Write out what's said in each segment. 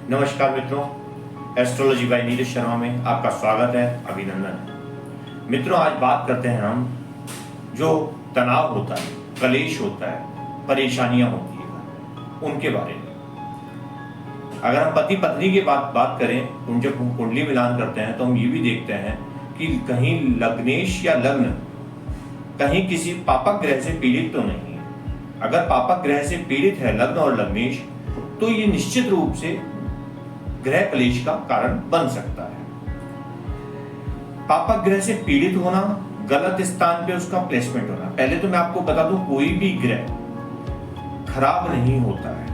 नमस्कार मित्रों, astrology bye Neeraj Sharma में आपका स्वागत है, अभिनंदन है। मित्रों, आज बात करते हैं हम जो तनाव होता है, कलेश होता है, परेशानियां होती है, उनके बारे में। अगर हम पति पत्नी की बात करें, उन जब हम कुंडली मिलान करते हैं तो हम ये भी देखते हैं कि कहीं लग्नेश या लग्न कहीं किसी पापक ग्रह से पीड़ित तो नहीं है। अगर पापक ग्रह से पीड़ित है लग्न और लग्नेश, तो ये निश्चित रूप से ग्रह क्लेश का कारण बन सकता है। पापक ग्रह से पीड़ित होना, गलत स्थान पे उसका प्लेसमेंट होना। पहले तो मैं आपको बता दूं, कोई भी ग्रह खराब नहीं होता है,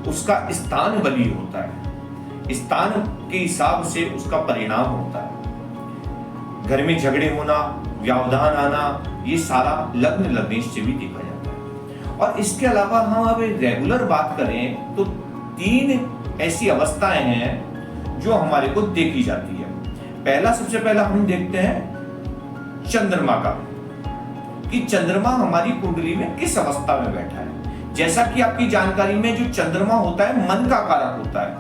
उसका स्थान बली होता है, स्थान के हिसाब से उसका परिणाम होता है। घर में झगड़े होना, व्यवधान आना, ये सारा लग्न लग्नेश से भी देखा जाता है। और इसके अलावा हम अब रेगुलर बात करें तो 3 ऐसी अवस्थाएं हैं जो हमारे को देखी जाती है। सबसे पहला हम देखते हैं चंद्रमा का, कि चंद्रमा हमारी कुंडली में किस अवस्था में बैठा है। जैसा कि आपकी जानकारी में जो चंद्रमा होता है मन का कारक होता है,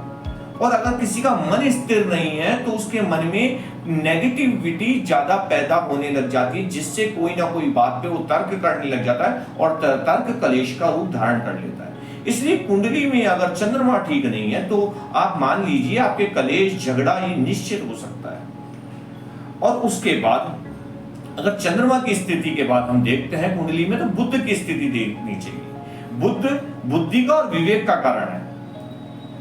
और अगर किसी का मन स्थिर नहीं है तो उसके मन में नेगेटिविटी ज्यादा पैदा होने लग जाती है, जिससे कोई ना कोई बात पे वो तर्क करने लग जाता है और तर्क कलेश का रूप धारण कर लेता है। इसलिए कुंडली में अगर चंद्रमा ठीक नहीं है तो आप मान लीजिए आपके कलेश झगड़ा ये निश्चित हो सकता है। और उसके बाद अगर चंद्रमा की स्थिति के बाद हम देखते हैं कुंडली में, तो बुध की स्थिति देखनी चाहिए। बुध बुद्धि का और विवेक का कारण है।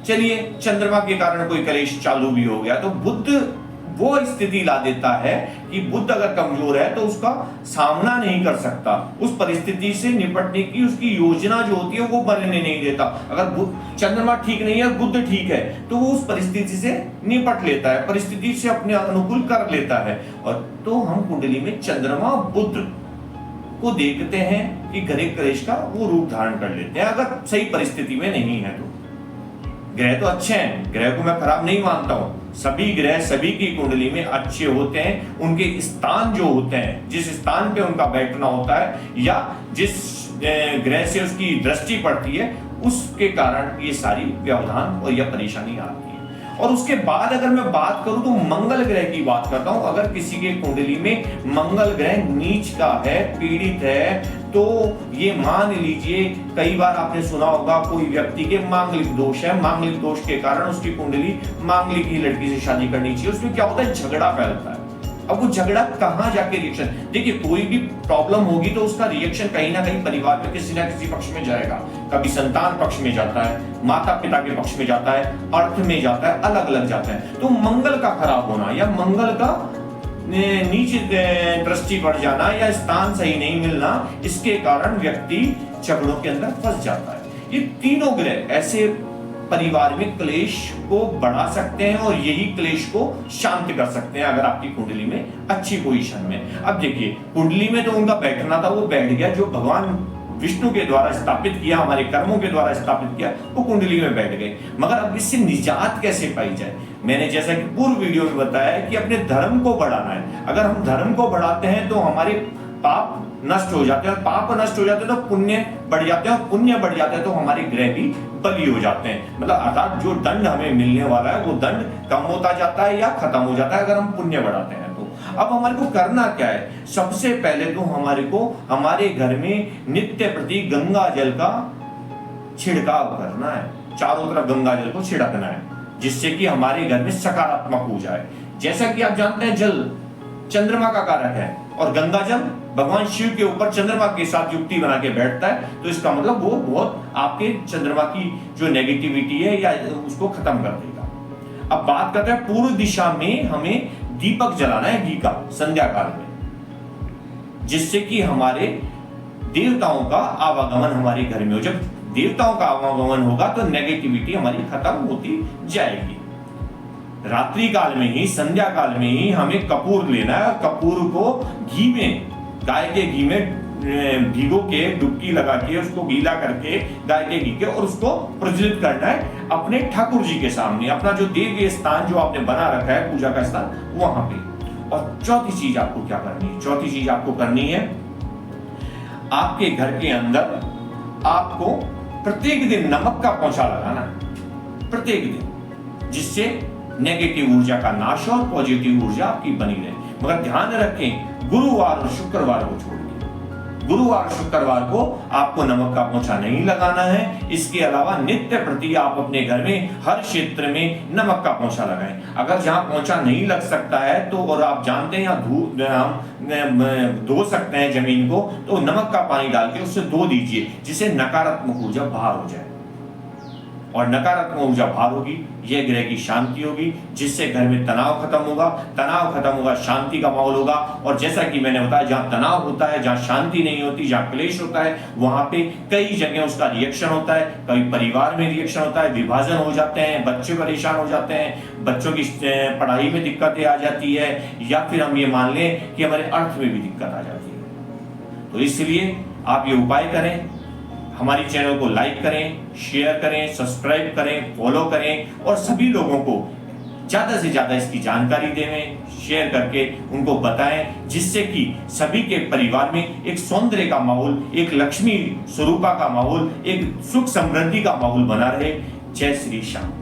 चलिए, चंद्रमा के कारण कोई कलेश चालू भी हो गया तो बुध वो स्थिति ला देता है कि बुध अगर कमजोर है तो उसका सामना नहीं कर सकता, उस परिस्थिति से निपटने की उसकी योजना जो होती है वो बनने नहीं देता। अगर चंद्रमा ठीक नहीं है, बुध ठीक है, तो वो उस परिस्थिति से निपट लेता है, परिस्थिति से अपने अनुकूल कर लेता है। और तो हम कुंडली में चंद्रमा बुध को देखते हैं कि ग्रह कलेश का वो रूप धारण कर लेते हैं, अगर सही परिस्थिति में नहीं है तो। ग्रह तो अच्छे हैं, ग्रह को मैं खराब नहीं मानता हूं। सभी ग्रह सभी की कुंडली में अच्छे होते हैं। उनके स्थान जो होते हैं, जिस स्थान पे उनका बैठना होता है या जिस ग्रह से उसकी दृष्टि पड़ती है, उसके कारण ये सारी व्यवधान और यह परेशानी आती है। और उसके बाद अगर मैं बात करूं तो मंगल ग्रह की बात करता हूं। अगर किसी के कुंडली में मंगल ग्रह नीच का है, पीड़ित है, तो ये मान लीजिए, कई बार आपने सुना होगा कोई व्यक्ति के मांगलिक दोष है, मांगलिक दोष के कारण उसकी कुंडली मांगलिक ही लड़की से शादी करनी चाहिए। उसमें क्या होता है, झगड़ा फैलता है। अब वो झगड़ा कहां जाके रिएक्शन, देखिए कोई भी प्रॉब्लम होगी तो उसका रिएक्शन कहीं ना कहीं परिवार में किसी ना किसी पक्ष में जाएगा। कभी संतान पक्ष में जाता है, माता पिता के पक्ष में जाता है, अर्थ में जाता है, अलग अलग जाता है। तो मंगल का खराब होना या मंगल का नीचे दृष्टि बढ़ जाना या स्थान सही नहीं मिलना, इसके कारण व्यक्ति झगड़ों के अंदर फंस जाता है। ये तीनों ग्रह ऐसे परिवार में क्लेश को बढ़ा सकते हैं और यही क्लेश को शांत कर सकते हैं अगर आपकी कुंडली में अच्छी पोजीशन में। अब देखिए, कुंडली में तो उनका बैठना था वो बैठ गया, जो भगवान विष्णु के द्वारा स्थापित किया, हमारे कर्मों के द्वारा स्थापित किया, वो कुंडली में बैठ गए। मगर अब इससे निजात कैसे पाई जाए? मैंने जैसा कि पूर्व वीडियो में बताया कि अपने धर्म को बढ़ाना है। अगर हम धर्म को बढ़ाते हैं तो हमारे पाप नष्ट हो जाते हैं, पाप नष्ट हो जाते हैं तो पुण्य बढ़ जाते हैं, और पुण्य बढ़ जाते हैं तो हमारे ग्रह भी बली हो जाते हैं। मतलब अर्थात जो दंड हमें मिलने वाला है वो दंड कम होता जाता है या खत्म हो जाता है अगर हम पुण्य बढ़ाते हैं तो। अब हमारे को करना क्या है? सबसे पहले तो हमारे को हमारे घर में नित्य प्रति गंगा जल का छिड़काव करना है, चारों तरफ गंगा जल को छिड़कना है, जिससे कि हमारे घर में सकारात्मक हो जाए। जैसा कि आप जानते हैं, जल चंद्रमा का कारक है और गंगा जल भगवान शिव के ऊपर चंद्रमा के साथ युक्ति बना के बैठता है, तो इसका मतलब वो बहुत आपके चंद्रमा की जो नेगेटिविटी है या उसको खत्म कर देगा। अब बात करते हैं पूर्व दिशा में हमें दीपक जलाना है घी का संध्या काल में, जिससे कि हमारे देवताओं का आवागमन हमारे घर में हो। जब देवताओं का आवागमन होगा तो नेगेटिविटी हमारी खत्म होती जाएगी। रात्रि काल में ही, संध्या काल में ही हमें कपूर लेना है। कपूर को घी में, गाय के घी में भिगो के डुबकी लगा के उसको गीला करके गाय के घी के, और उसको प्रज्वलित करना है अपने ठाकुर जी के सामने, अपना जो देवीय स्थान जो आपने बना रखा है पूजा का स्थान, वहां पे। और चौथी चीज आपको क्या करनी है? चौथी चीज आपको करनी है, आपके घर के अंदर आपको प्रत्येक दिन नमक का पोंछा लगाना है। प्रत्येक दिन, जिससे नेगेटिव ऊर्जा का नाश हो और पॉजिटिव ऊर्जा आपकी बनी रहे। मगर ध्यान रखें, गुरुवार और शुक्रवार को छोड़ के, गुरुवार और शुक्रवार को आपको नमक का पोंछा नहीं लगाना है। इसके अलावा नित्य प्रति आप अपने घर में हर क्षेत्र में नमक का पोंछा लगाएं। अगर जहां पोंछा नहीं लग सकता है तो, और आप जानते हैं हम धो सकते हैं जमीन को, तो नमक का पानी डाल के उससे धो दीजिए, जिससे नकारात्मक ऊर्जा बाहर हो जाए। और नकारात्मक ऊर्जा बाहर होगी, यह ग्रह की शांति होगी, जिससे घर में तनाव खत्म होगा। तनाव खत्म होगा, शांति का माहौल होगा। और जैसा कि मैंने बताया, जहां तनाव होता है, जहां शांति नहीं होती, जहां क्लेश होता है, वहां पे कई जगह उसका रिएक्शन होता है। कभी परिवार में रिएक्शन होता है, विभाजन हो जाते हैं, बच्चे परेशान हो जाते हैं, बच्चों की पढ़ाई में दिक्कतें आ जाती है, या फिर हम ये मान लें कि हमारे अर्थ में भी दिक्कत आ जाती है। तो इसलिए आप ये उपाय करें, हमारी चैनल को लाइक करें, शेयर करें, सब्सक्राइब करें, फॉलो करें, और सभी लोगों को ज्यादा से ज्यादा इसकी जानकारी दें, शेयर करके उनको बताएं, जिससे कि सभी के परिवार में एक सौंदर्य का माहौल, एक लक्ष्मी स्वरूपा का माहौल, एक सुख समृद्धि का माहौल बना रहे। जय श्री श्याम।